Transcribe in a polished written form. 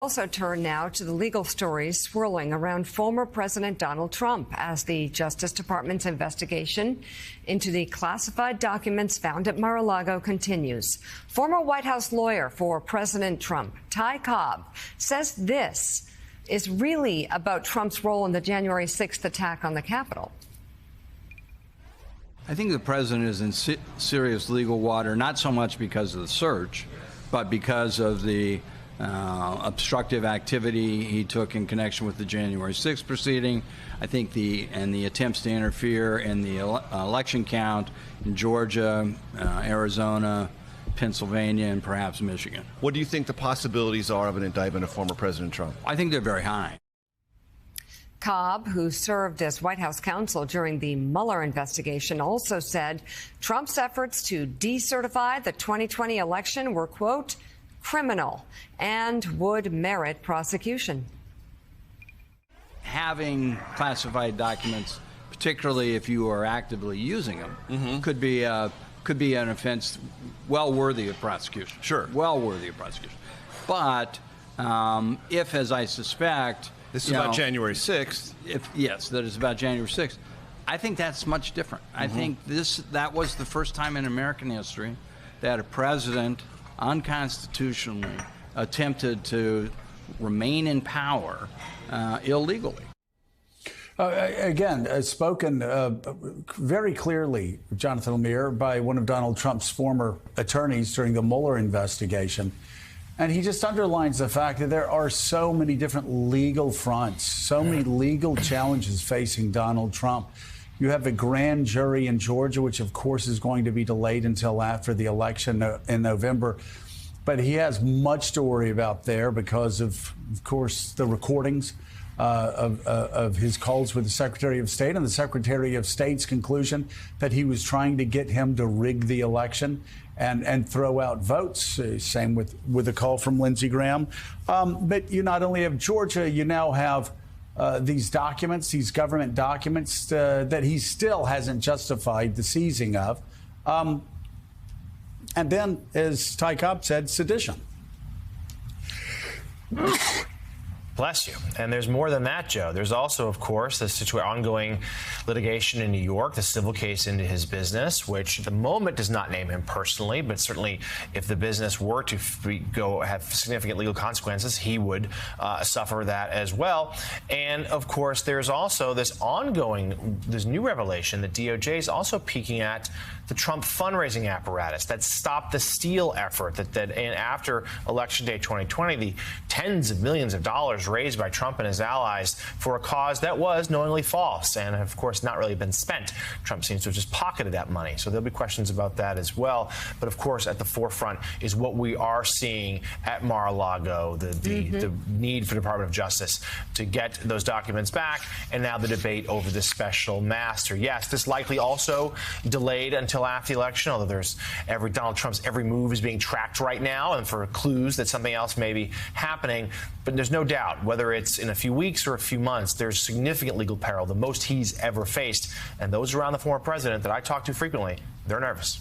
Also turn now to the legal stories swirling around former President Donald Trump as the Justice Department's investigation into the classified documents found at Mar-a-Lago continues. Former White House lawyer for President Trump, Ty Cobb, says this is really about Trump's role in the January 6th attack on the Capitol. I think the president is in serious legal water, not so much because of the search, but because of the obstructive activity he took in connection with the January 6th proceeding. I think the attempts to interfere in the election count in Georgia, Arizona, Pennsylvania, and perhaps Michigan. What do you think the possibilities are of an indictment of former President Trump? I think they're very high. Cobb, who served as White House counsel during the Mueller investigation, also said Trump's efforts to decertify the 2020 election were, quote, criminal and would merit prosecution. Having classified documents, particularly if you are actively using them, could be an offense well worthy of prosecution. Sure. Well worthy of prosecution. But if, as I suspect, this is about January 6th. Yes, that is about January 6th. I think that's much different. I think that was the first time in American history that a president unconstitutionally attempted to remain in power illegally. Again, spoken very clearly, Jonathan Lemire, by one of Donald Trump's former attorneys during the Mueller investigation. And he just underlines the fact that there are so many different legal fronts, so many legal challenges facing Donald Trump. You have the grand jury in Georgia, which, of course, is going to be delayed until after the election in November. But he has much to worry about there because of course, the recordings of his calls with the Secretary of State and the Secretary of State's conclusion that he was trying to get him to rig the election and throw out votes. Same with the call from Lindsey Graham. But you not only have Georgia, you now have these documents, these government documents that he still hasn't justified the seizing of. And then, as Ty Cobb said, sedition. Bless you. And there's more than that, Joe. There's also, of course, the ongoing litigation in New York, the civil case into his business, which at the moment does not name him personally, but certainly if the business were to have significant legal consequences, he would suffer that as well. And, of course, there's also this new revelation that DOJ is also peeking at the Trump fundraising apparatus that Stop the Steal effort and after Election Day 2020, the tens of millions of dollars raised by Trump and his allies for a cause that was knowingly false and, of course, not really been spent. Trump seems to have just pocketed that money. So there'll be questions about that as well. But, of course, at the forefront is what we are seeing at Mar-a-Lago, the need for the Department of Justice to get those documents back, and now the debate over the special master. Yes, this likely also delayed until after the election, although Donald Trump's every move is being tracked right now and for clues that something else may be happening. But there's no doubt, whether it's in a few weeks or a few months, there's significant legal peril, the most he's ever faced. And those around the former president that I talk to frequently, they're nervous.